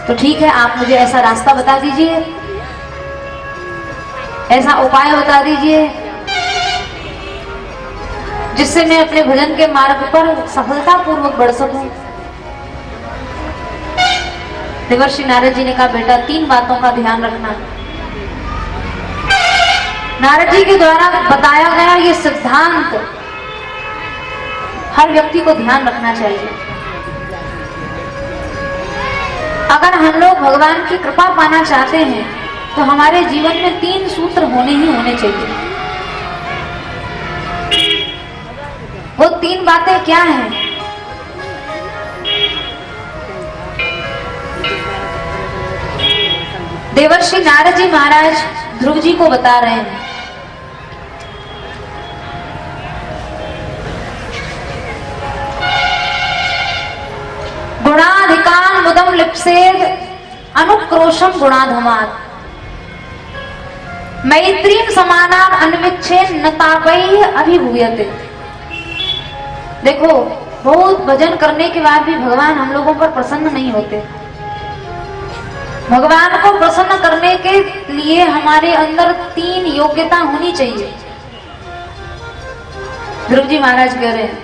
तो ठीक है, आप मुझे ऐसा रास्ता बता दीजिए, ऐसा उपाय बता दीजिए जिससे मैं अपने भजन के मार्ग पर सफलतापूर्वक बढ़ सकूं। देवर्षि नारद जी ने कहा, बेटा 3 बातों का ध्यान रखना। नारद जी के द्वारा बताया गया ये सिद्धांत हर व्यक्ति को ध्यान रखना चाहिए। अगर हम लोग भगवान की कृपा पाना चाहते हैं तो हमारे जीवन में 3 सूत्र होने ही होने चाहिए। वो 3 बातें क्या हैं? देवर्षि नारद जी महाराज ध्रुव जी को बता रहे हैं। गुणाधिकान मुदम लिप्सेद अनुक्रोशम गुणाधमात् मैत्रीम समानान अन्विच्छेद न तापैः अभिभूयते। देखो, बहुत भजन करने के बाद भी भगवान हम लोगों पर प्रसन्न नहीं होते। भगवान को प्रसन्न करने के लिए हमारे अंदर 3 योग्यता होनी चाहिए। ध्रुव जी महाराज कह रहे हैं,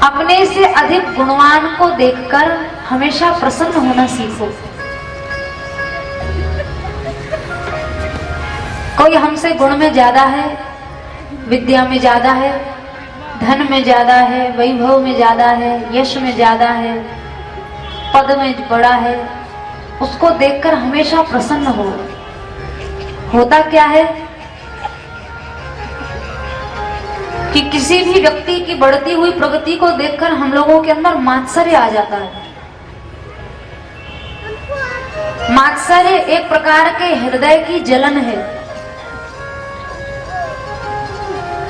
अपने से अधिक गुणवान को देखकर हमेशा प्रसन्न होना सीखो। कोई हमसे गुण में ज्यादा है, विद्या में ज्यादा है, धन में ज्यादा है, वैभव में ज्यादा है, यश में ज्यादा है, पद में बड़ा है, उसको देखकर हमेशा प्रसन्न हो। होता क्या है कि किसी भी व्यक्ति की बढ़ती हुई प्रगति को देखकर हम लोगों के अंदर मात्सर्य आ जाता है। मात्सर्य एक प्रकार के हृदय की जलन है।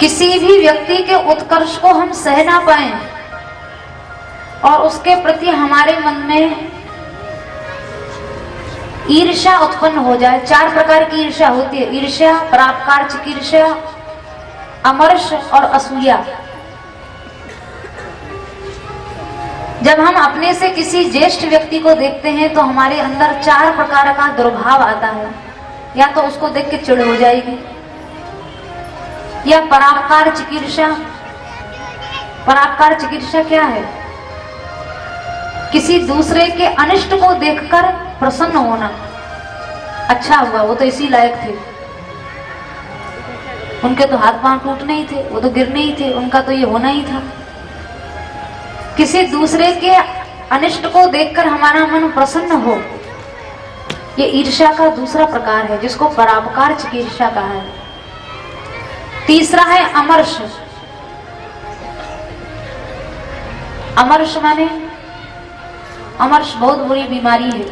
किसी भी व्यक्ति के उत्कर्ष को हम सह ना पाए और उसके प्रति हमारे मन में ईर्ष्या उत्पन्न हो जाए। 4 प्रकार की ईर्ष्या होती है, ईर्ष्या, परापकार, चिकीर्ष्या, अमर्ष और असूया। जब हम अपने से किसी ज्येष्ठ व्यक्ति को देखते हैं तो हमारे अंदर 4 प्रकार का दुर्भाव आता है। या तो उसको देख के चिढ़ हो जाएगी, या परापकार चिकीर्षा। परापकार चिकीर्षा क्या है? किसी दूसरे के अनिष्ट को देखकर प्रसन्न होना। अच्छा हुआ, वो तो इसी लायक थे, उनके तो हाथ पांव टूटने ही थे, वो तो गिरने ही थे, उनका तो ये होना ही था। किसी दूसरे के अनिष्ट को देखकर हमारा मन प्रसन्न हो, ये ईर्ष्या का दूसरा प्रकार है, जिसको परापकार चिकीर्षा कहा है। तीसरा है अमर्ष। अमर्ष माने, अमर्ष बहुत बुरी बीमारी है।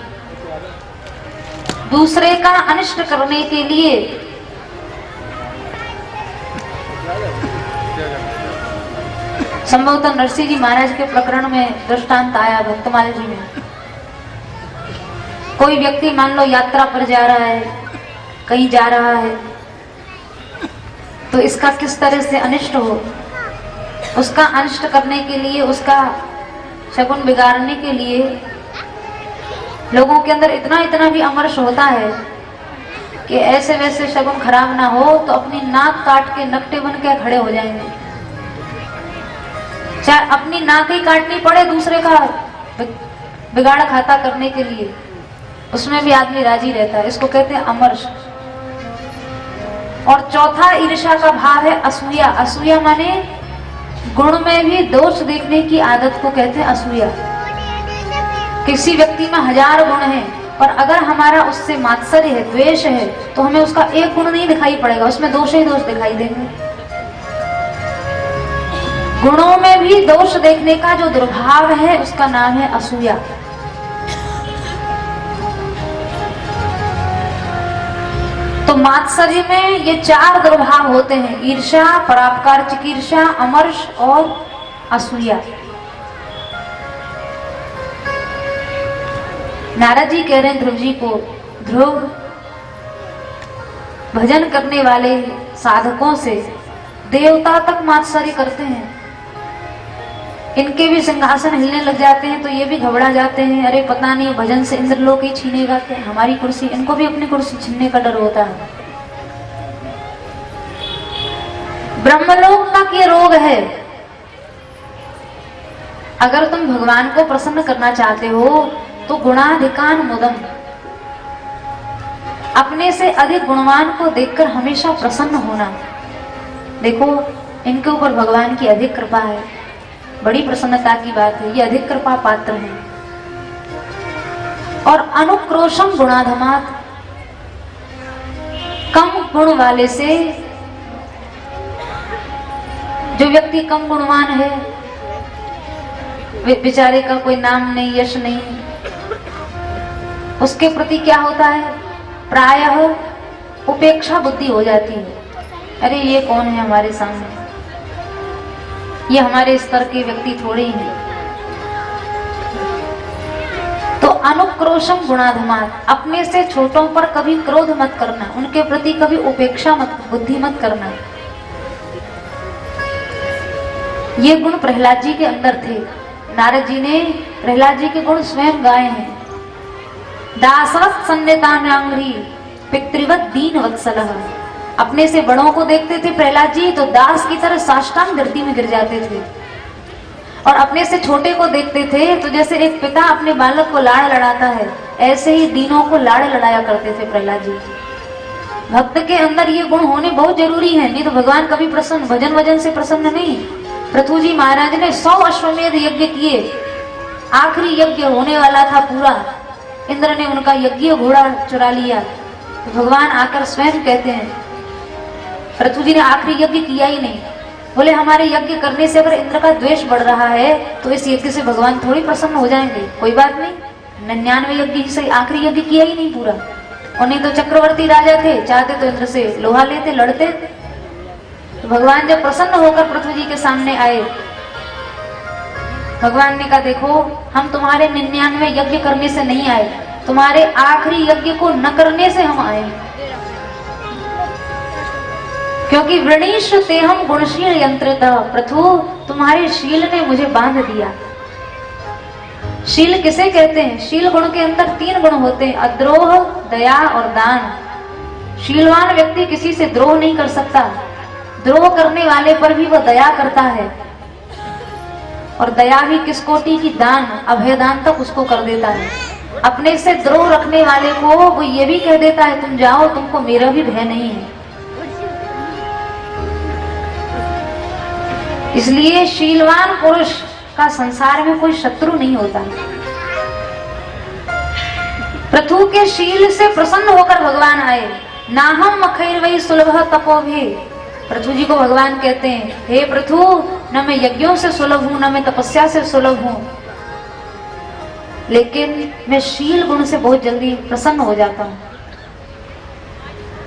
दूसरे का अनिष्ट करने के लिए संभवतः नरसिंह जी महाराज के प्रकरण में दृष्टांत आया भक्तमाल जी में। कोई व्यक्ति मान लो यात्रा पर जा रहा है, कहीं जा रहा है, तो इसका किस तरह से अनिष्ट हो, उसका अनिष्ट करने के लिए, उसका शगुन बिगाड़ने के लिए लोगों के अंदर इतना भी अमर्ष होता है कि ऐसे वैसे शगुन खराब ना हो तो अपनी नाक काट के नकटे बन के खड़े हो जाएंगे। चाहे अपनी नाक ही काटनी पड़े दूसरे का बिगाड़ खाता करने के लिए, उसमें भी आदमी राजी रहता है। इसको कहते हैं अमर्ष। और चौथा ईर्ष्या का भाव है असूया। असूया माने गुण में भी दोष देखने की आदत को कहते हैं असूया। किसी व्यक्ति में 1000 गुण हैं, पर अगर हमारा उससे मात्सर्य है, द्वेष है, तो हमें उसका एक गुण नहीं दिखाई पड़ेगा, उसमें दोष ही दोष दिखाई देंगे। गुणों में भी दोष देखने का जो दुर्भाव है उसका नाम है असूया। तो मात्सर्य में ये 4 दुर्भाव होते हैं, ईर्ष्या, परापकार चिकीर्षा, अमर्ष और असूया। नारद जी कह रहे हैं ध्रुव जी को, ध्रुव भजन करने वाले साधकों से देवता तक मात्सर्य करते हैं। इनके भी सिंहासन हिलने लग जाते हैं तो ये भी घबरा जाते हैं, अरे पता नहीं भजन से इंद्रलोक ही छीनेगा क्या हमारी कुर्सी। इनको भी अपनी कुर्सी छीनने का डर होता है। ब्रह्मलोक तक ये रोग है। अगर तुम भगवान को प्रसन्न करना चाहते हो तो गुणाधिकान मुदम, अपने से अधिक गुणवान को देखकर हमेशा प्रसन्न होना। देखो इनके ऊपर भगवान की अधिक कृपा है, बड़ी प्रसन्नता की बात है, ये अधिक कृपा पात्र हैं। और अनुक्रोशम गुणाधमात, कम गुण वाले से, जो व्यक्ति कम गुणवान है, बेचारे का कोई नाम नहीं, यश नहीं, उसके प्रति क्या होता है, प्रायः उपेक्षा बुद्धि हो जाती है। अरे ये कौन है हमारे सामने, ये हमारे स्तर के व्यक्ति थोड़े ही हैं। तो अनुक्रोशम गुणाधमात, अपने से छोटों पर कभी क्रोध मत करना, उनके प्रति कभी उपेक्षा मत, बुद्धि मत करना। ये गुण प्रहलाद जी के अंदर थे। नारद जी ने प्रहलाद जी के गुण स्वयं गाए हैं। दासवत सन्नितान्यांग्री पितृवत दीन वत्सलः, अपने से बड़ों को देखते थे प्रहलाद जी तो दास की तरह साष्टांग धरती में गिर जाते थे, और अपने से छोटे को देखते थे तो जैसे एक पिता अपने बालक को लाड़ लड़ाता है, ऐसे ही दीनों को लाड़ लड़ाया करते थे प्रहलाद जी। भक्त के अंदर ये गुण होने बहुत जरूरी है, नहीं तो भगवान कभी प्रसन्न, भजन वजन से प्रसन्न नहीं। पृथु जी महाराज ने 100 अश्वमेध यज्ञ किए, आखिरी यज्ञ होने वाला था पूरा, इंद्र ने उनका यज्ञ घोड़ा चुरा लिया। तो भगवान आकर स्वयं कहते हैं, पृथु जी ने आखिरी यज्ञ किया ही नहीं, बोले हमारे यज्ञ करने से अगर इंद्र का द्वेष बढ़ रहा है तो इस यज्ञ से भगवान थोड़ी प्रसन्न हो जाएंगे। कोई बात नहीं, 99 यज्ञ से आखिरी यज्ञ किया ही नहीं पूरा। उन्हें तो चक्रवर्ती राजा थे, चाहते तो इंद्र से लोहा लेते, लड़ते। तो भगवान जब प्रसन्न होकर पृथ्वी जी के सामने आए, भगवान ने कहा देखो हम तुम्हारे 99 यज्ञ करने से नहीं आए, तुम्हारे आखिरी यज्ञ को न करने से हम आए, क्योंकि वृणीश तेहम गुणशील यंत्रितः, पृथु तुम्हारे शील ने मुझे बांध दिया। शील किसे कहते हैं? शील गुण के अंदर 3 गुण होते हैं, अद्रोह, दया और दान। शीलवान व्यक्ति किसी से द्रोह नहीं कर सकता, द्रोह करने वाले पर भी वह दया करता है, और दया भी किस कोटि की? दान, अभयदान तक उसको कर देता है। अपने से द्रोह रखने वाले को वो ये भी कह देता है तुम जाओ, तुमको मेरा भी भय नहीं है। इसलिए शीलवान पुरुष का संसार में कोई शत्रु नहीं होता। पृथु के शील से प्रसन्न होकर भगवान आए। नाहम मखैर वही सुलभ तपो भी, पृथु जी को भगवान कहते हैं हे पृथु, न मैं यज्ञों से सुलभ हूं, न मैं तपस्या से सुलभ हूं, लेकिन मैं शील गुण से बहुत जल्दी प्रसन्न हो जाता हूं।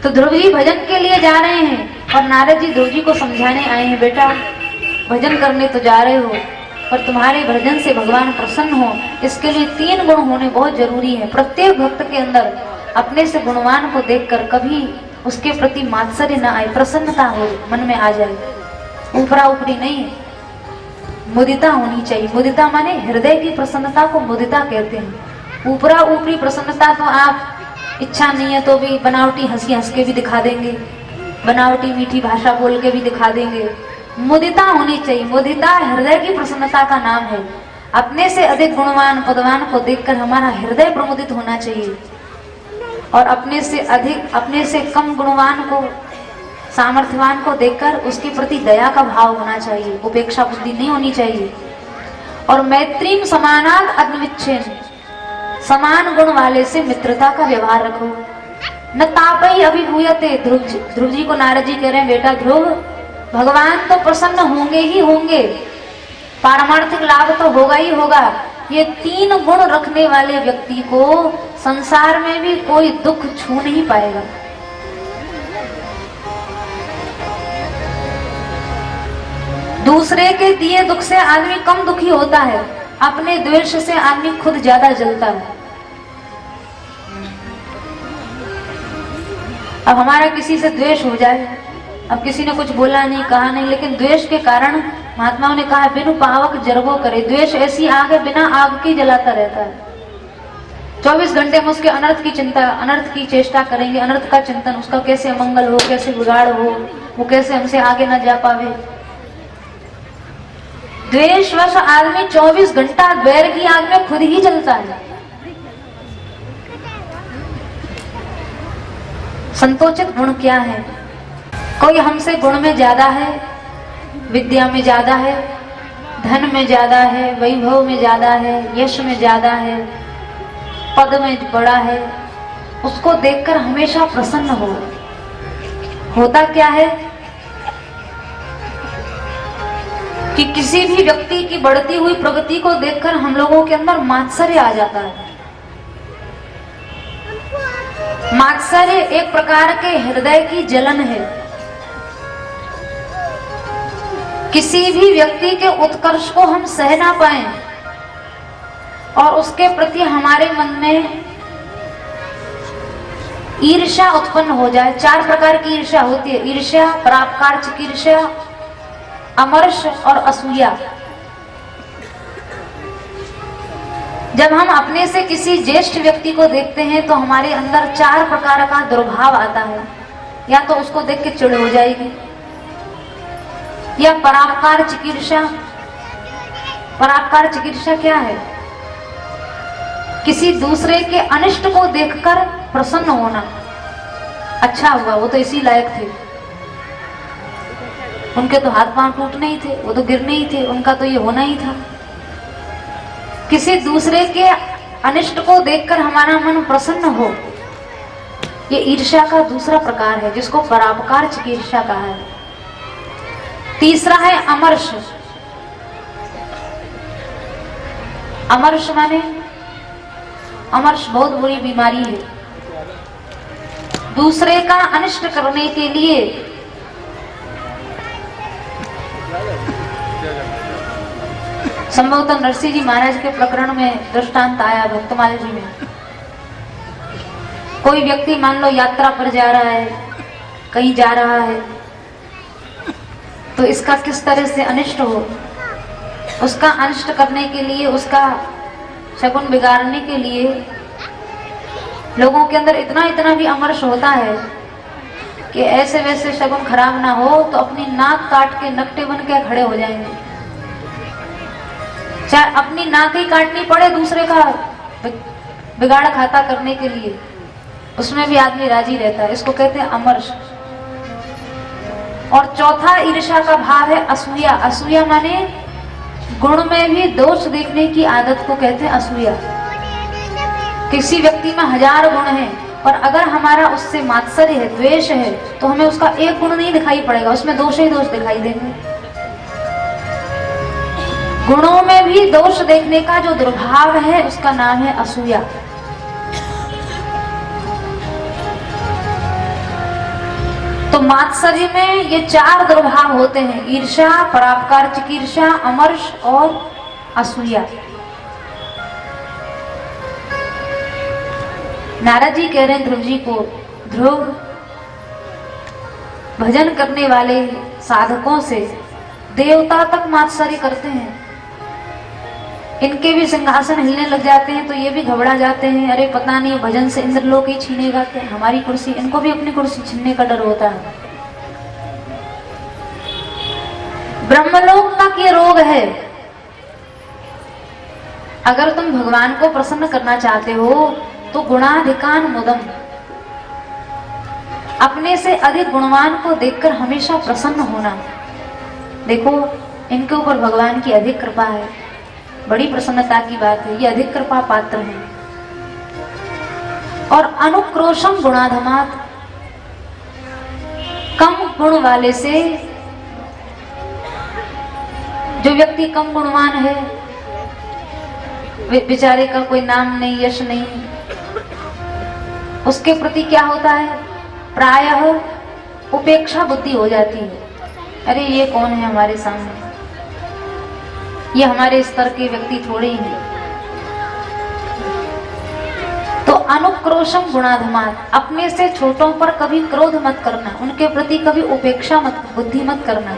तो ध्रुव जी भजन के लिए जा रहे हैं और नारद जी ध्रुव जी को समझाने आए हैं, बेटा भजन करने तो जा रहे हो पर तुम्हारे भजन से भगवान प्रसन्न हो, इसके लिए 3 गुण होने बहुत जरूरी है। प्रत्येक भक्त के अंदर अपने से गुणवान को देखकर कभी उसके प्रति मात्सर्य न आए, प्रसन्नता हो मन में आ जाए, ऊपरा ऊपरी नहीं, मुदिता होनी चाहिए। मुदिता माने हृदय की प्रसन्नता को मुदिता कहते हैं। ऊपरा ऊपरी प्रसन्नता तो आप इच्छा नहीं है तो भी बनावटी हंसी हंस के भी दिखा देंगे, बनावटी मीठी भाषा बोल के भी दिखा देंगे। मुदिता होनी चाहिए, मुदिता हृदय की प्रसन्नता का नाम है। अपने से अधिक गुणवान पदवान को देखकर हमारा हृदय प्रमुदित होना चाहिए, और अपने से कम गुणवान को, सामर्थ्यवान को देखकर उसके प्रति दया का भाव होना चाहिए, उपेक्षा बुद्धि नहीं होनी चाहिए। और मैत्रीम समानाद अग्निविच्छेन, समान गुण वाले से मित्रता का व्यवहार रखो। न तापई अभिभूयते, ध्रुव जी को नारद जी कह रहे हैं बेटा ध्रुव, भगवान तो प्रसन्न होंगे ही होंगे, पारमार्थिक लाभ तो होगा ही होगा। ये 3 गुण रखने वाले व्यक्ति को संसार में भी कोई दुख छू नहीं पाएगा। दूसरे के दिए दुख से आदमी कम दुखी होता है, अपने द्वेष से आदमी खुद ज्यादा जलता है। अब हमारा किसी से द्वेष हो जाए अब किसी ने कुछ बोला नहीं, कहा नहीं, लेकिन द्वेष के कारण महात्माओं ने कहा बिनु पावक जरबो करे। द्वेष ऐसी आग है, बिना आग की जलाता रहता है। 24 घंटे में उसके अनर्थ की चिंता, अनर्थ की चेष्टा करेंगे, अनर्थ का चिंतन, उसका कैसे अमंगल हो, कैसे बिगाड़ हो, वो कैसे हमसे आगे ना जा पावे। द्वेषवश आदमी 24 घंटा द्वेर की आग में खुद ही जलता है। संतोषित गुण क्या है? कोई हमसे गुण में ज्यादा है, विद्या में ज्यादा है, धन में ज्यादा है, वैभव में ज्यादा है, यश में ज्यादा है, पद में बड़ा है, उसको देखकर हमेशा प्रसन्न हो। होता क्या है कि किसी भी व्यक्ति की बढ़ती हुई प्रगति को देखकर हम लोगों के अंदर मात्सर्य आ जाता है। मात्सर्य एक प्रकार के हृदय की जलन है। किसी भी व्यक्ति के उत्कर्ष को हम सह ना पाए और उसके प्रति हमारे मन में ईर्ष्या उत्पन्न हो जाए। 4 प्रकार की ईर्ष्या होती है, ईर्ष्या, परापकार, चिकीर्ष्या, अमर्ष और असूया। जब हम अपने से किसी ज्येष्ठ व्यक्ति को देखते हैं तो हमारे अंदर 4 प्रकार का दुर्भाव आता है। या तो उसको देख के चिढ़ हो जाएगी, या परापकार चिकीर्षा। परापकार चिकीर्षा क्या है? किसी दूसरे के अनिष्ट को देखकर प्रसन्न होना। अच्छा हुआ, वो तो इसी लायक थे, उनके तो हाथ पांव टूटने ही थे, वो तो गिरने ही थे, उनका तो ये होना ही था। किसी दूसरे के अनिष्ट को देखकर हमारा मन प्रसन्न हो, ये ईर्ष्या का दूसरा प्रकार है, जिसको परापकार चिकीर्षा कहा है। तीसरा है अमर्ष। अमर्ष माने, अमर्ष बहुत बुरी बीमारी है। दूसरे का अनिष्ट करने के लिए संभवतः नरसिंह जी महाराज के प्रकरण में दृष्टांत आया भक्तमाल जी में। कोई व्यक्ति मान लो यात्रा पर जा रहा है, कहीं जा रहा है, तो इसका किस तरह से अनिष्ट हो, उसका अनिष्ट करने के लिए, उसका शगुन बिगाड़ने के लिए लोगों के अंदर इतना इतना भी अमर्ष होता है कि ऐसे वैसे शगुन खराब ना हो तो अपनी नाक काट के नकटे बन के खड़े हो जाएंगे। चाहे अपनी नाक ही काटनी पड़े दूसरे का बिगाड़ खाता करने के लिए, उसमें भी आदमी राजी रहता है। इसको कहते हैं अमर्ष। और चौथा ईर्ष्या का भाव है असूया। असूया माने गुण में भी दोष देखने की आदत को कहते हैं असूया। किसी व्यक्ति में 1000 गुण हैं, पर अगर हमारा उससे मात्सर्य है, द्वेष है, तो हमें उसका एक गुण नहीं दिखाई पड़ेगा, उसमें दोष ही दोष दिखाई देंगे। गुणों में भी दोष देखने का जो दुर्भाव है उसका नाम है असूया। तो मात्सर्य में ये 4 दुर्भाव होते हैं, ईर्ष्या, परापकार चिकीर्षा, अमर्ष और असूया। नारद जी कह रहे हैं ध्रुव जी को, ध्रुव भजन करने वाले साधकों से देवता तक मात्सर्य करते हैं। इनके भी सिंहासन हिलने लग जाते हैं तो ये भी घबरा जाते हैं, अरे पता नहीं भजन से इंद्रलोक ही छीनेगा क्या हमारी कुर्सी। इनको भी अपनी कुर्सी छीनने का डर होता है। ब्रह्मलोक तक ये रोग है। अगर तुम भगवान को प्रसन्न करना चाहते हो तो गुणाधिकान मुदम, अपने से अधिक गुणवान को देखकर हमेशा प्रसन्न होना। देखो इनके ऊपर भगवान की अधिक कृपा है, बड़ी प्रसन्नता की बात है, ये अधिक कृपा पात्र हैं। और अनुक्रोशम गुणाधमात, कम गुण वाले से, जो व्यक्ति कम गुणवान है, बेचारे का कोई नाम नहीं, यश नहीं, उसके प्रति क्या होता है, प्रायः उपेक्षा बुद्धि हो जाती है। अरे ये कौन है हमारे सामने, ये हमारे स्तर के व्यक्ति थोड़े ही हैं। तो अनुक्रोशम गुणाधमात, अपने से छोटों पर कभी क्रोध मत करना, उनके प्रति कभी उपेक्षा मत, बुद्धि मत करना।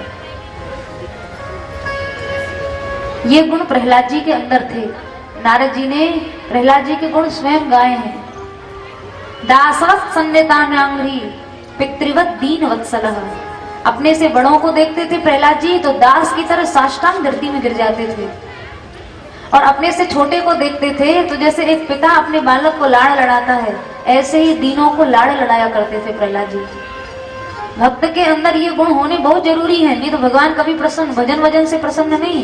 ये गुण प्रहलाद जी के अंदर थे। नारद जी ने प्रहलाद जी के गुण स्वयं गाए हैं। दासवत संनिताम्यांघ्रि पितृवत दीन वत्सलः, अपने से बड़ों को देखते थे प्रहलाद जी तो दास की तरह साष्टांग धरती में गिर जाते थे, और अपने से छोटे को देखते थे तो जैसे एक पिता अपने बालक को लाड़ लड़ाता है, ऐसे ही दीनों को लाड़ लड़ाया करते थे प्रहलाद जी। भक्त के अंदर ये गुण होने बहुत जरूरी है, नहीं तो भगवान कभी प्रसन्न, भजन वजन से प्रसन्न नहीं।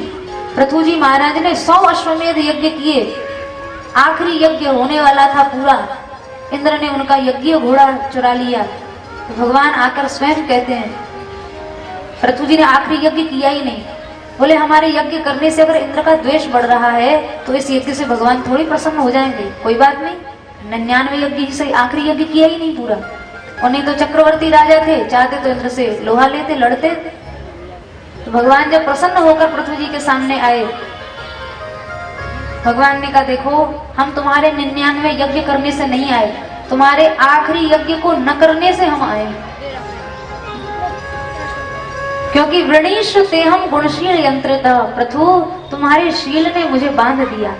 पृथु जी महाराज ने 100 अश्वमेध यज्ञ किए, आखिरी यज्ञ होने वाला था पूरा, इंद्र ने उनका यज्ञ घोड़ा चुरा लिया, तो भगवान आकर स्वयं कहते हैं, पृथु जी ने आखिरी यज्ञ किया ही नहीं, बोले हमारे यज्ञ करने से अगर इंद्र का द्वेष बढ़ रहा है तो इस यज्ञ से भगवान थोड़ी प्रसन्न हो जाएंगे, कोई बात नहीं, 99 यज्ञ ही सही, आखिरी यज्ञ किया ही नहीं पूरा। और नहीं तो चक्रवर्ती राजा थे, चाहते तो इंद्र से लोहा लेते, लड़ते। तो भगवान जब प्रसन्न होकर पृथ्वी जी के सामने आए, भगवान ने कहा देखो हम तुम्हारे 99 यज्ञ करने से नहीं आए, तुम्हारे आखिरी यज्ञ को न करने से हम आए, क्योंकि वृणीश ते हम गुणशील यंत्रतः, पृथु तुम्हारे शील ने मुझे बांध दिया।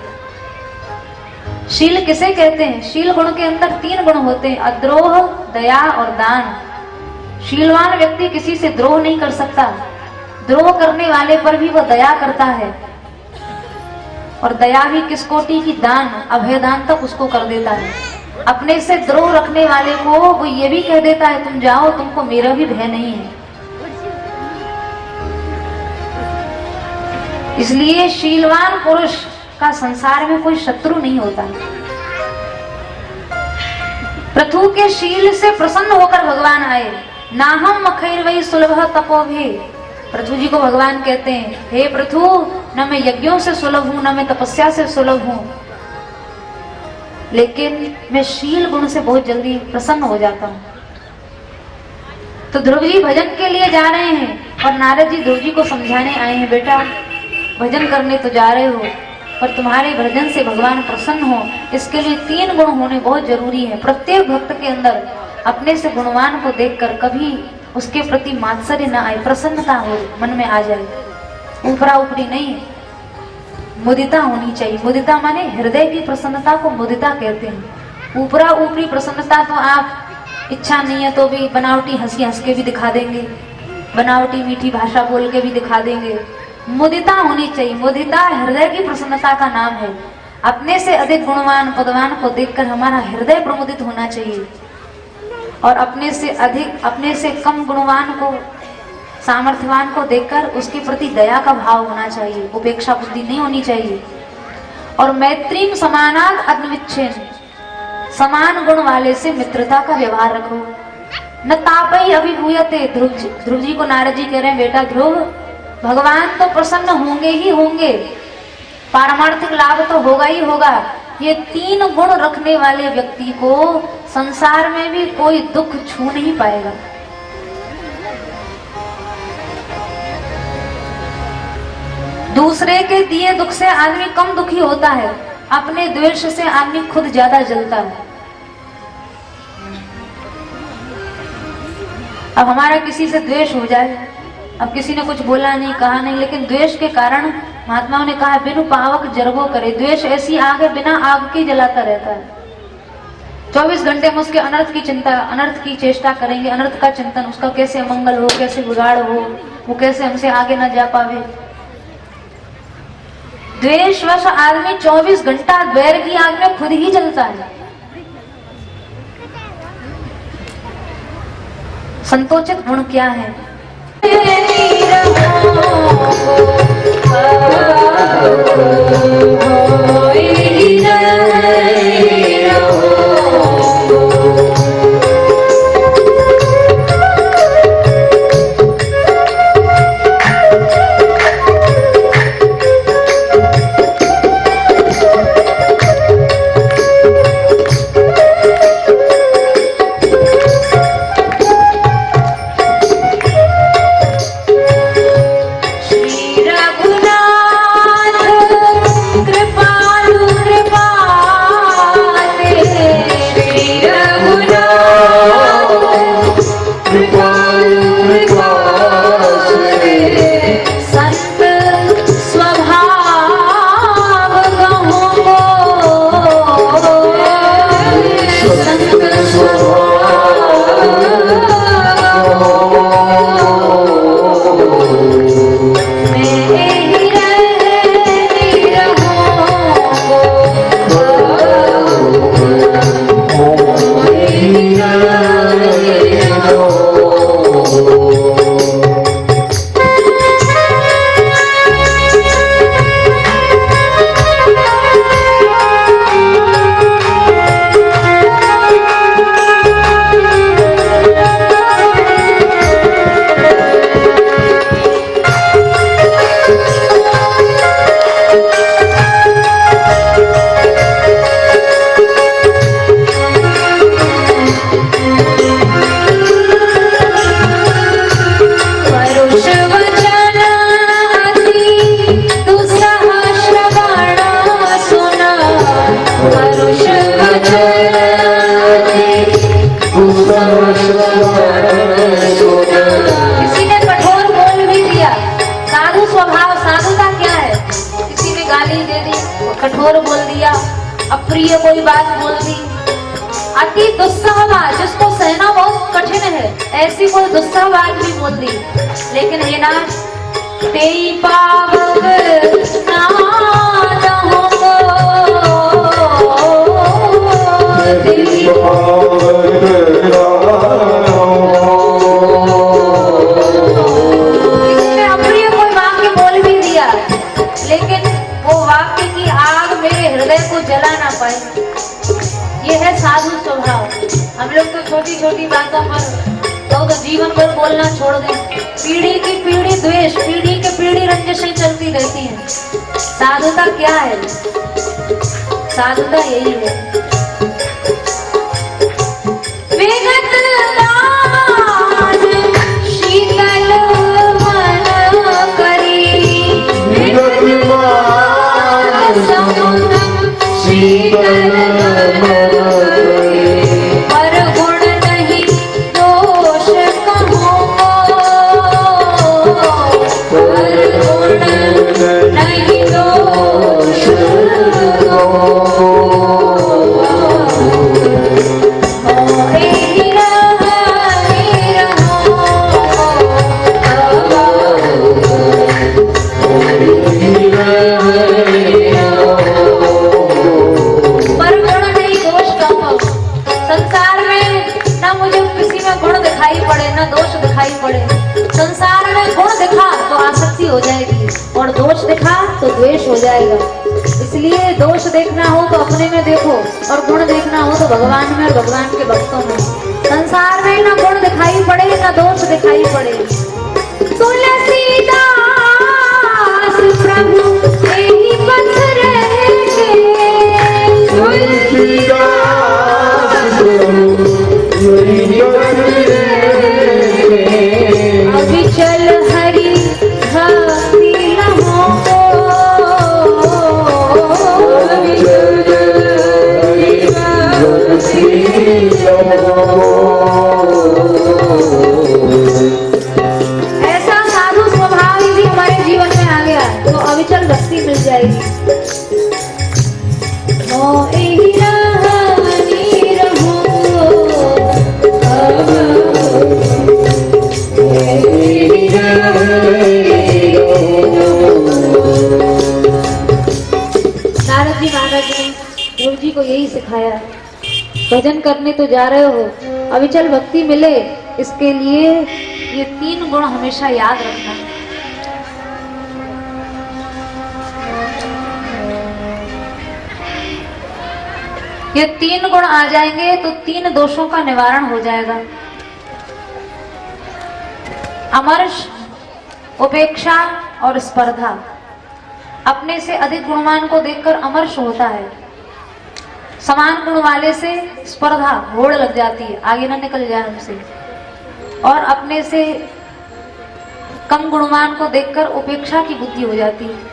शील किसे कहते हैं? शील गुण के अंदर 3 गुण होते हैं, अद्रोह, दया और दान। शीलवान व्यक्ति किसी से द्रोह नहीं कर सकता, द्रोह करने वाले पर भी वह दया करता है, और दया भी किस कोटि की? दान, अभयदान तक उसको कर देता है। अपने से द्रोह रखने वाले को वो ये भी कह देता है तुम जाओ, तुमको मेरा भी भय नहीं है। इसलिए शीलवान पुरुष का संसार में कोई शत्रु नहीं होता। पृथु के शील से प्रसन्न होकर भगवान आए। नाहम मखैर्वै सुलभ तपोभि, पृथु जी को भगवान कहते हैं हे पृथु, न मैं यज्ञों से सुलभ हूं, न मैं तपस्या से सुलभ हूं, लेकिन मैं शील गुण से बहुत जल्दी प्रसन्न हो जाता हूं। तो ध्रुव जी भजन के लिए जा रहे हैं और नारद जी ध्रुव जी को समझाने आए हैं, बेटा भजन करने तो जा रहे हो, पर तुम्हारे भजन से भगवान प्रसन्न हो, इसके लिए 3 गुण होने बहुत जरूरी है। प्रत्येक भक्त के अंदर अपने से गुणवान को देखकर कभी उसके प्रति मात्सर्य न आए, प्रसन्नता हो मन में आ जाए, ऊपरा ऊपरी नहीं, मुदिता होनी चाहिए। मुदिता माने हृदय की प्रसन्नता को मुदिता कहते हैं। ऊपरा ऊपरी प्रसन्नता तो आप इच्छा नहीं है तो भी बनावटी हंसी हंस के भी दिखा देंगे, बनावटी मीठी भाषा बोल के भी दिखा देंगे। मुदिता होनी चाहिए, मुदिता हृदय की प्रसन्नता का नाम है। अपने से अधिक गुणवान पदवान को देखकर हमारा हृदय प्रमुदित होना चाहिए, और अपने से कम गुणवान को, सामर्थ्यवान को देखकर उसके प्रति दया का भाव होना चाहिए, उपेक्षा बुद्धि नहीं होनी चाहिए। और मैत्रीम समानाद अग्निविच्छेन, समान गुण वाले से मित्रता का व्यवहार रखो। न तापई अभिभूयते, ध्रुव जी को नारद जी कह रहे हैं बेटा ध्रुव, भगवान तो प्रसन्न होंगे ही होंगे, पारमार्थिक लाभ तो होगा ही होगा, ये 3 गुण रखने वाले व्यक्ति को संसार में भी कोई दुख छू नहीं पाएगा। दूसरे के दिए दुख से आदमी कम दुखी होता है, अपने द्वेष से आदमी खुद ज्यादा जलता है। अब हमारा किसी से द्वेष हो जाए, अब किसी ने कुछ बोला नहीं कहा नहीं, लेकिन द्वेष के कारण महात्माओं ने कहा बिनु पावक जरबो करे, द्वेष ऐसी आग है बिना आग की जलाता रहता है। 24 घंटे में उसके अनर्थ की चिंता, अनर्थ की चेष्टा करेंगे, अनर्थ का चिंतन, उसका कैसे अमंगल हो, कैसे बिगाड़ हो, वो कैसे हमसे आगे ना जा पावे। द्वेषवश आदमी 24 घंटा द्वेर की आग में खुद ही जलता है। संतोषित गुण क्या है? अप्रिय कोई बात बोल दी, अति दुस्सह बात जिसको सहना बहुत कठिन है, ऐसी कोई दुस्सह बात भी बोल दी। लेकिन हे नाथ, तेई पावक नाद हमको, तेई इसने अप्रिय कोई वाक्य बोल भी दिया, लेकिन वो वाक्य की आग मेरे हृदय को जला ना पाई। ये है साधु स्वभाव। हम लोग तो छोटी छोटी बातों पर तो जीवन भर बोलना छोड़ दें। पीढ़ी की पीढ़ी द्वेष, पीढ़ी के पीढ़ी रंजिशें चलती रहती हैं। साधुता क्या है? साधुता यही है, विगत दान शीतल मन करी, विगत दान शीतल हो जाएगी और दोष देखा तो द्वेष हो जाएगा। इसलिए दोष देखना हो तो अपने में देखो और गुण देखना हो तो भगवान में और भगवान के भक्तों में। संसार में ना गुण दिखाई पड़े ना दोष दिखाई पड़े। तुलसीदास प्रभु यही पथ रहेंगे, तुलसीदास यही पथ रहेंगे, अभी चल हरि ऐसा साधु स्वभाव यदि हमारे जीवन में आ गया तो अविचल भक्ति मिल जाएगी। नारद जी महाराज ने गुरु जी को यही सिखाया, भजन करने तो जा रहे हो, अविचल भक्ति मिले इसके लिए ये 3 गुण हमेशा याद रखना। ये 3 गुण आ जाएंगे तो 3 दोषों का निवारण हो जाएगा। अमर्ष, उपेक्षा और स्पर्धा। अपने से अधिक गुणवान को देखकर अमर्ष होता है, समान गुण वाले से स्पर्धा, होड़ लग जाती है, आगे ना निकल जाए हमसे। और अपने से कम गुणवान को देखकर उपेक्षा की बुद्धि हो जाती है।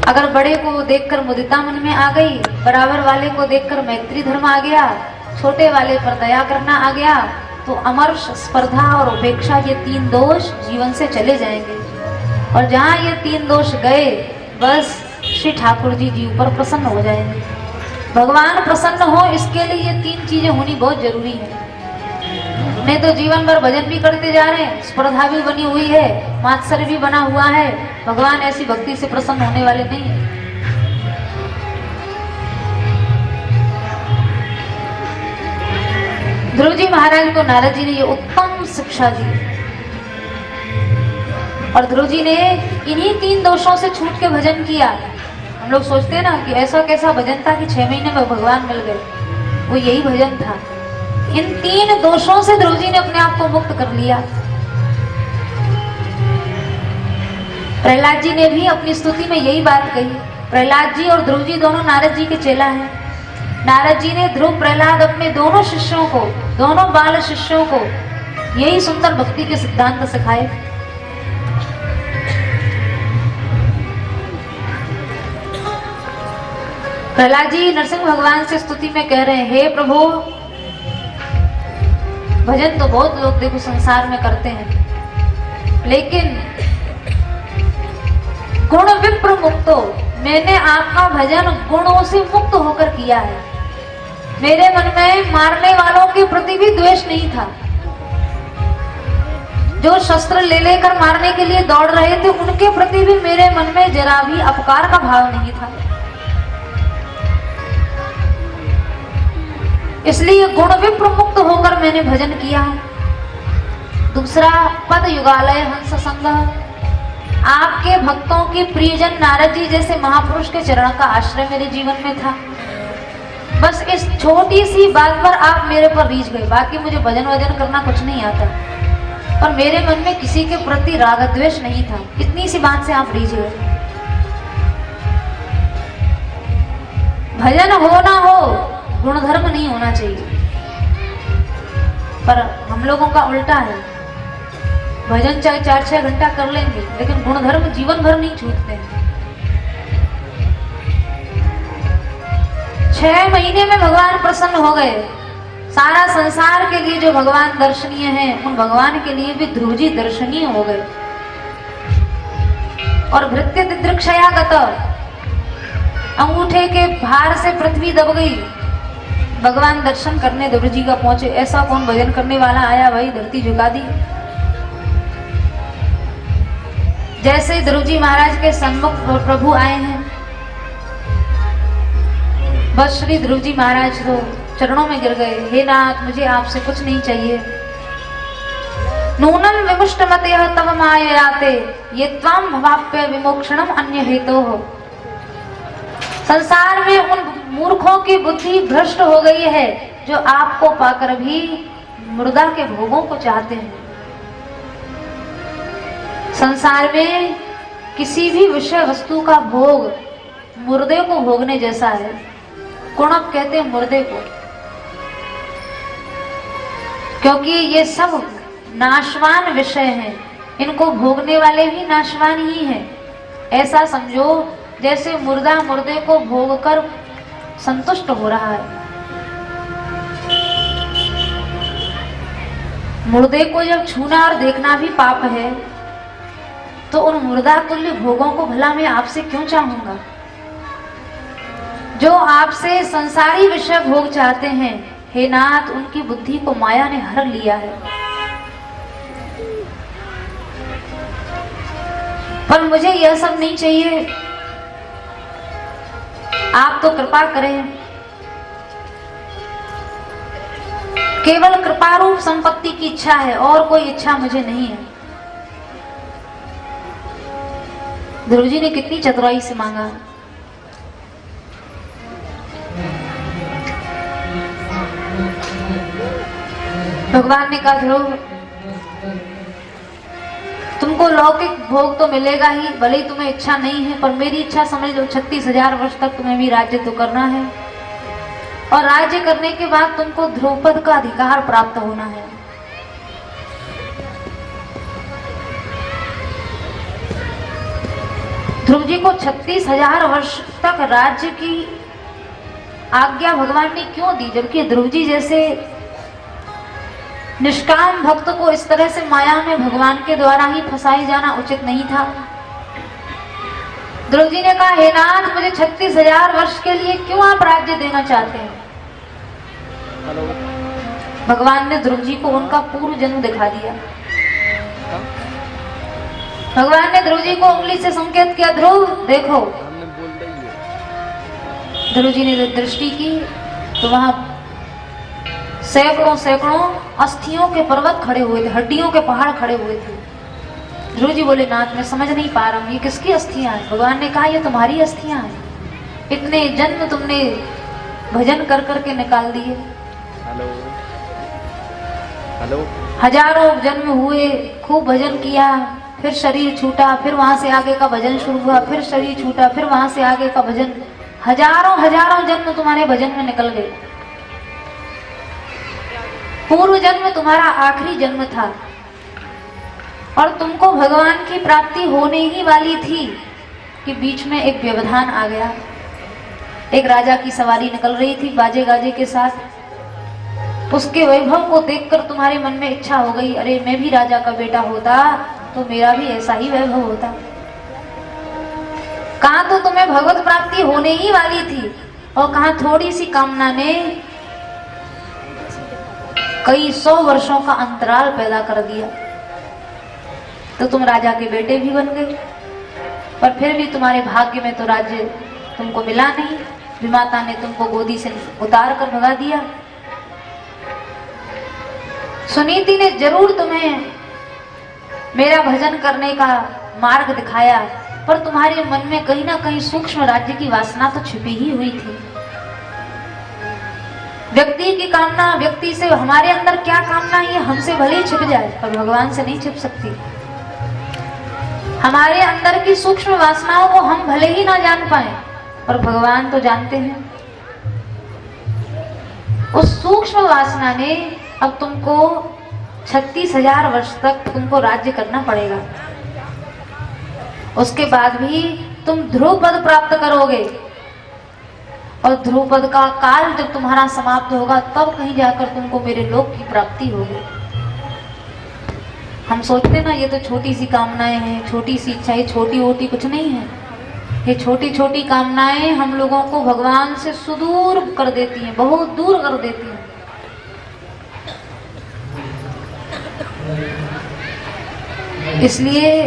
अगर बड़े को देखकर मुदिता मन में आ गई, बराबर वाले को देखकर मैत्री धर्म आ गया, छोटे वाले पर दया करना आ गया, तो अमर्ष, स्पर्धा और उपेक्षा ये 3 दोष जीवन से चले जाएंगे। और जहाँ ये 3 दोष गए, बस श्री ठाकुर जी जी ऊपर प्रसन्न हो जाएंगे। भगवान प्रसन्न हो इसके लिए ये 3 चीजें होनी बहुत जरूरी है। नहीं तो जीवन भर भजन भी करते जा रहे हैं, स्पर्धा भी बनी हुई है, मात्सर्य भी बना हुआ है, भगवान ऐसी भक्ति से प्रसन्न होने वाले नहीं है। ध्रुव जी महाराज को नारद जी ने ये उत्तम शिक्षा दी और ध्रुव जी ने इन्हीं 3 दोषों से छूट के भजन किया। हम लोग सोचते हैं ना कि ऐसा कैसा भजन था कि 6 महीने में भगवान मिल गए, वो यही भजन था। इन 3 दोषों से ध्रुव जी ने अपने आप को मुक्त कर लिया। प्रहलाद जी ने भी अपनी स्तुति में यही बात कही। प्रहलाद जी और ध्रुव जी दोनों नारद जी के चेला हैं। नारद जी ने ध्रुव, प्रहलाद अपने दोनों शिष्यों को, दोनों बाल शिष्यों को यही सुंदर भक्ति के सिद्धांत सिखाए। प्रहलाद जी नरसिंह भगवान से स्तुति में कह रहे हैं, हे प्रभु, भजन तो बहुत लोग देखो संसार में करते हैं, लेकिन गुण विप्र मुक्तो, मैंने आपका भजन गुणों से मुक्त होकर किया है। मेरे मन में मारने वालों के प्रति भी द्वेष नहीं था। जो शस्त्र ले लेकर मारने के लिए दौड़ रहे थे उनके प्रति भी मेरे मन में जरा भी अपकार का भाव नहीं था। इसलिए गुण विप्र मुक्त होकर मैंने भजन किया है। दूसरा पद युगालय हंस संग, आपके भक्तों के प्रियजन नारद जी जैसे महापुरुष के चरण का आश्रय मेरे जीवन में था। बस इस छोटी सी बात पर आप मेरे पर रीझ गए। बाकी मुझे भजन वजन करना कुछ नहीं आता, पर मेरे मन में किसी के प्रति राग द्वेष नहीं था। इतनी सी बात से आप रीझ गए। भजन हो ना हो, गुणधर्म नहीं होना चाहिए। पर हम लोगों का उल्टा है, भजन चाहे 4-6 घंटा कर लेंगे लेकिन गुणधर्म जीवन भर नहीं छूटते हैं। 6 महीने में भगवान प्रसन्न हो गए। सारा संसार के लिए जो भगवान दर्शनीय हैं, उन भगवान के लिए भी ध्रुव जी दर्शनीय हो गए। और भृत्य दिदृक्षयागत, अंगूठे के भार से पृथ्वी दब गई। भगवान दर्शन करने ध्रुव जी का पहुंचे। ऐसा कौन भजन करने वाला आया, भाई धरती झुका दी। जैसे ध्रुव जी महाराज के सन्मुख प्रभु आए हैं, बस श्री ध्रुव जी महाराज तो चरणों में गिर गए। हे नाथ, मुझे आपसे कुछ नहीं चाहिए। नूनम विमुष्ट मते तव माययाते, ये त्वाम भवाप्य विमोक्षणम अन्य हेतो हो। संसार में उन मूर्खों की बुद्धि भ्रष्ट हो गई है जो आपको पाकर भी मुर्दा के भोगों को चाहते हैं। संसार में किसी भी विषय वस्तु का भोग मुर्दे को भोगने जैसा है। कुणप कहते हैं मुर्दे को, क्योंकि ये सब नाशवान विषय हैं। इनको भोगने वाले भी नाशवान ही हैं। ऐसा समझो जैसे मुर्दा मुर्दे को भोगकर संतुष्ट हो रहा है। मुर्दे को जब छूना और देखना भी पाप है, तो उन मुर्दा तुल्य भोगों को भला मैं आपसे क्यों चाहूंगा। जो आपसे संसारी विषय भोग चाहते हैं, हे नाथ, उनकी बुद्धि को माया ने हर लिया है। पर मुझे यह सब नहीं चाहिए। आप तो कृपा करें। केवल कृपा रूप संपत्ति की इच्छा है और कोई इच्छा मुझे नहीं है। ध्रुव जी ने कितनी चतुराई से मांगा। भगवान ने कहा, ध्रुव तुमको लौकिक भोग तो मिलेगा ही, भले ही तुम्हें इच्छा नहीं है, पर मेरी इच्छा समझ लो 36,000 वर्ष तक तुम्हें भी राज्य तो करना है। और राज्य करने के बाद तुमको ध्रुवपद का अधिकार प्राप्त होना है। ध्रुव जी को 36,000 वर्ष तक राज्य की आज्ञा भगवान ने क्यों दी, जबकि ध्रुव जी जैसे निष्काम भक्त को इस तरह से माया में भगवान के द्वारा ही फंसाए जाना उचित नहीं था। ध्रुव जी ने कहा, हे नाथ, मुझे 36,000 वर्ष के लिए क्यों आप राज्य देना चाहते हैं। भगवान ने ध्रुव जी को उनका पूर्व जन्म दिखा दिया। भगवान ने ध्रुव जी को उंगली से संकेत किया, ध्रुव देखो। ध्रुव जी ने दृष्टि की तो वहां सैकड़ों सैकड़ों अस्थियों के पर्वत खड़े हुए थे, हड्डियों के पहाड़ खड़े हुए थे। ध्रुव जी बोले, नाथ, मैं समझ नहीं पा रहा हूं, ये किसकी अस्थियां हैं। भगवान ने कहा, ये तुम्हारी अस्थियां हैं। इतने जन्म तुमने भजन कर करके निकाल दिए। हेलो, हजारों जन्म हुए, खूब भजन किया, फिर शरीर छूटा, फिर वहां से आगे का भजन शुरू हुआ, फिर शरीर छूटा, फिर वहां से आगे का भजन। हजारों हजारों जन्म तुम्हारे भजन में निकल गए। पूर्व जन्म तुम्हारा आखिरी जन्म था और तुमको भगवान की प्राप्ति होने ही वाली थी कि बीच में एक व्यवधान आ गया। एक राजा की सवारी निकल रही थी बाजे गाजे के साथ। उसके वैभव को देखकर तुम्हारे मन में इच्छा हो गई, अरे मैं भी राजा का बेटा होता तो मेरा भी ऐसा ही वैभव होता। कहा तो तुम्हें भगवत प्राप्ति होने ही वाली थी, और कहा थोड़ी सी कामना ने कई 100 वर्षों का अंतराल पैदा कर दिया। तो तुम राजा के बेटे भी बन गए, पर फिर भी तुम्हारे भाग्य में तो राज्य तुमको मिला नहीं। विमाता ने तुमको गोदी से उतार कर भगा दिया। सुनीति ने जरूर तुम्हें मेरा भजन करने का मार्ग दिखाया, पर तुम्हारे मन में कहीं ना कहीं सूक्ष्म राज्य की वासना तो छिपी ही हुई थी। व्यक्ति की कामना, व्यक्ति से हमारे अंदर क्या कामना है हमसे भले ही छिप जाए, पर भगवान से नहीं छिप सकती। हमारे अंदर की सूक्ष्म वासनाओं को हम भले ही ना जान पाए, पर भगवान तो जानते हैं। उस सूक्ष्म वासना ने अब तुमको 36,000 वर्ष तक तुमको राज्य करना पड़ेगा। उसके बाद भी तुम ध्रुव पद प्राप्त करोगे, और ध्रुव पद का काल जब तुम्हारा समाप्त होगा तब कहीं जाकर तुमको मेरे लोक की प्राप्ति होगी। हम सोचते ना ये तो छोटी सी कामनाएं हैं, छोटी सी इच्छा, ये छोटी वोटी कुछ नहीं है। ये छोटी छोटी कामनाएं हम लोगों को भगवान से सुदूर कर देती हैं, बहुत दूर कर देती हैं। इसलिए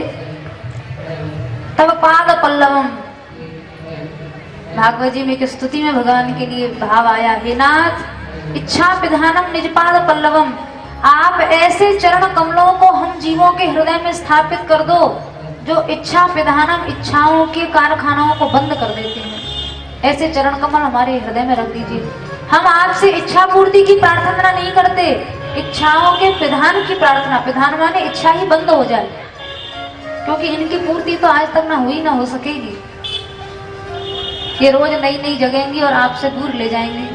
तब पाद पल्लवम, भागवत जी में एक स्तुति में भगवान के लिए भाव आया, हे नाथ इच्छा विधानम निजपाद पल्लवम, आप ऐसे चरण कमलों को हम जीवों के हृदय में स्थापित कर दो जो इच्छा विधानम, इच्छाओं के कारखानाओं को बंद कर देते हैं। ऐसे चरण कमल हमारे हृदय में रख दीजिए। हम आपसे इच्छा पूर्ति की प्रार्थना नहीं करते, इच्छाओं के विधान की प्रार्थना। विधान माने इच्छा ही बंद हो जाए, क्योंकि इनकी पूर्ति तो आज तक ना हुई ना हो सकेगी। ये रोज नई नई जगेंगी और आपसे दूर ले जाएंगी।